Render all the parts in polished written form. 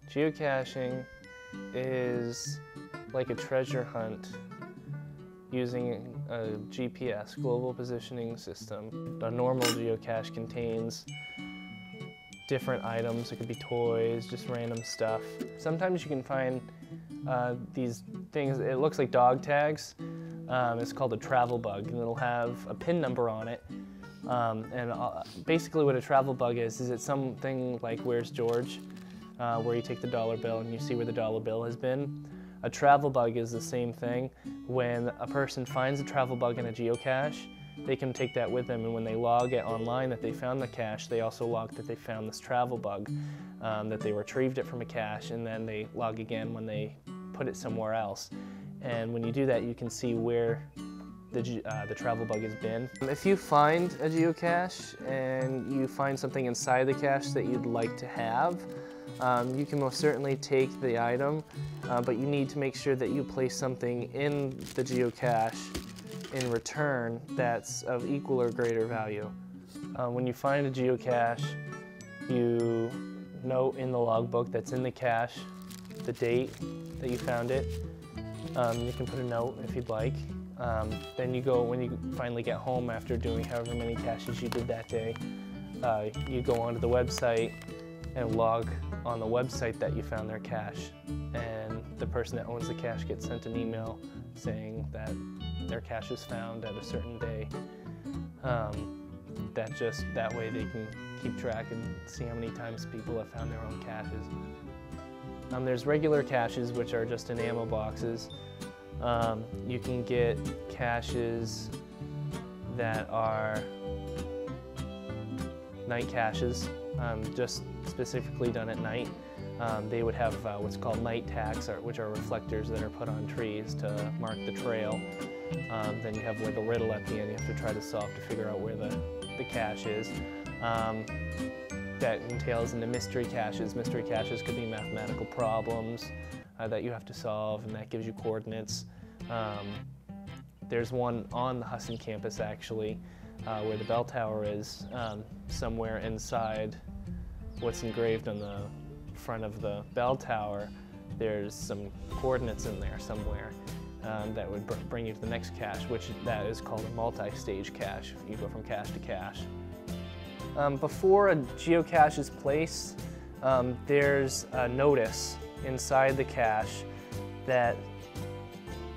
Geocaching is like a treasure hunt using a GPS, global positioning system. A normal geocache contains different items. It could be toys, just random stuff. Sometimes you can find these things, it looks like dog tags. It's called a travel bug, and it'll have a PIN number on it. Basically what a travel bug is it's something like Where's George, where you take the dollar bill and you see where the dollar bill has been. A travel bug is the same thing. When a person finds a travel bug in a geocache, they can take that with them, and when they log it online that they found the cache, they also log that they found this travel bug, that they retrieved it from a cache, and then they log again when they put it somewhere else. And when you do that, you can see where the travel bug has been. If you find a geocache and you find something inside the cache that you'd like to have, you can most certainly take the item, but you need to make sure that you place something in the geocache in return that's of equal or greater value. When you find a geocache, you note in the logbook that's in the cache the date that you found it. You can put a note if you'd like. Then you go, when you finally get home after doing however many caches you did that day, you go onto the website and log on the website that you found their cache. And the person that owns the cache gets sent an email saying that their cache is found at a certain day. That way they can keep track and see how many times people have found their own caches. There's regular caches, which are just in ammo boxes. You can get caches that are night caches, just specifically done at night. They would have what's called night tags, which are reflectors that are put on trees to mark the trail. Then you have like a riddle at the end you have to try to solve to figure out where the cache is. That entails into mystery caches. Mystery caches could be mathematical problems that you have to solve, and that gives you coordinates. There's one on the Husson campus actually, where the bell tower is, somewhere inside what's engraved on the front of the bell tower. There's some coordinates in there somewhere that would bring you to the next cache, that is called a multi-stage cache. You go from cache to cache. Before a geocache is placed, there's a notice inside the cache that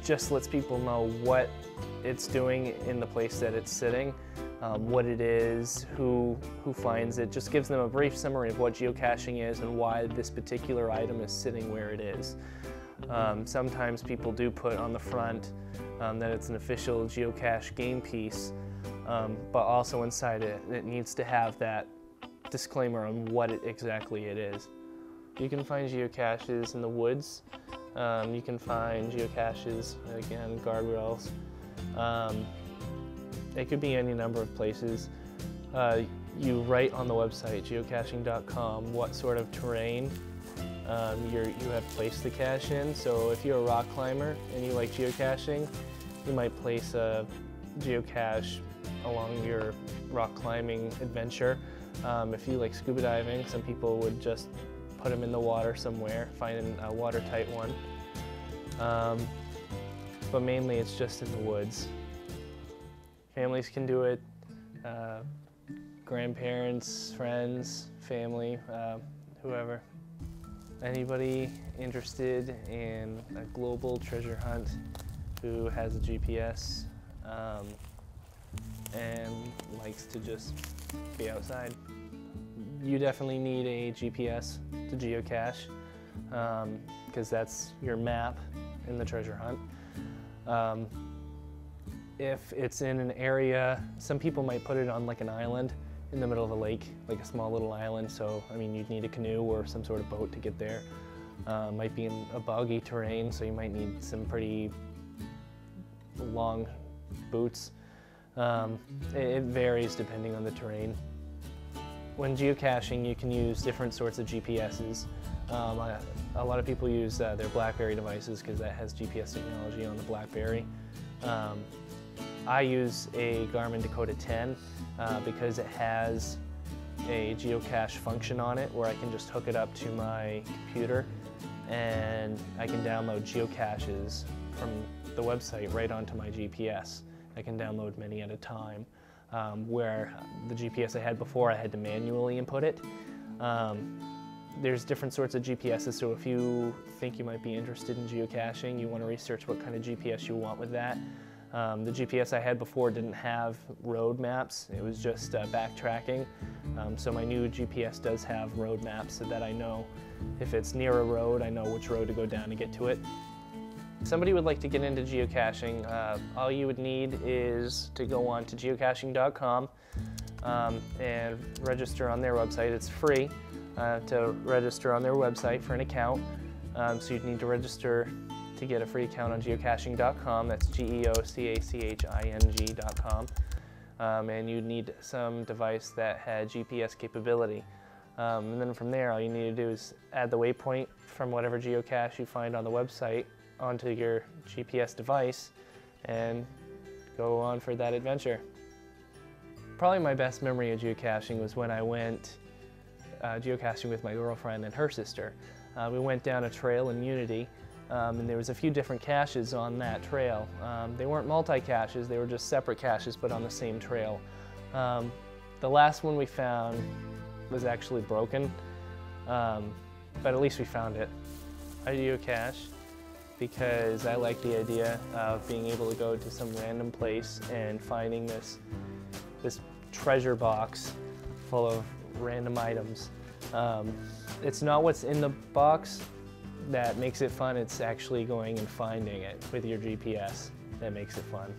just lets people know what it's doing in the place that it's sitting, what it is, who finds it. Just gives them a brief summary of what geocaching is and why this particular item is sitting where it is. Sometimes people do put on the front that it's an official geocache game piece, but also inside it needs to have that disclaimer on what exactly it is. You can find geocaches in the woods. You can find geocaches, again, guardrails. It could be any number of places. You write on the website, geocaching.com, what sort of terrain you have placed the cache in. So if you're a rock climber and you like geocaching, you might place a geocache along your rock climbing adventure. If you like scuba diving, some people would just put them in the water somewhere, find a watertight one. But mainly it's just in the woods. Families can do it, grandparents, friends, family, whoever. Anybody interested in a global treasure hunt who has a GPS and likes to just be outside. You definitely need a GPS to geocache, because that's your map in the treasure hunt. If it's in an area, some people might put it on like an island in the middle of a lake, like a small little island, so I mean you'd need a canoe or some sort of boat to get there. Might be in a boggy terrain, so you might need some pretty long boots. It varies depending on the terrain. When geocaching, you can use different sorts of GPSs. A lot of people use their BlackBerry devices because that has GPS technology on the BlackBerry. I use a Garmin Dakota 10 because it has a geocache function on it where I can just hook it up to my computer and I can download geocaches from the website right onto my GPS. I can download many at a time, where the GPS I had before I had to manually input it. There's different sorts of GPSs, so if you think you might be interested in geocaching, you want to research what kind of GPS you want with that. The GPS I had before didn't have road maps, it was just backtracking. So my new GPS does have road maps so that I know if it's near a road, I know which road to go down to get to it. If somebody would like to get into geocaching, all you would need is to go on to geocaching.com and register on their website. It's free to register on their website for an account. So you'd need to register to get a free account on geocaching.com. That's geocaching.com. And you'd need some device that had GPS capability. And then from there, all you need to do is add the waypoint from whatever geocache you find on the website onto your GPS device and go on for that adventure. Probably my best memory of geocaching was when I went geocaching with my girlfriend and her sister. We went down a trail in Unity, and there was a few different caches on that trail. They weren't multi-caches, they were just separate caches but on the same trail. The last one we found was actually broken, but at least we found it. I geocache because I like the idea of being able to go to some random place and finding this treasure box full of random items. It's not what's in the box that makes it fun, it's actually going and finding it with your GPS that makes it fun.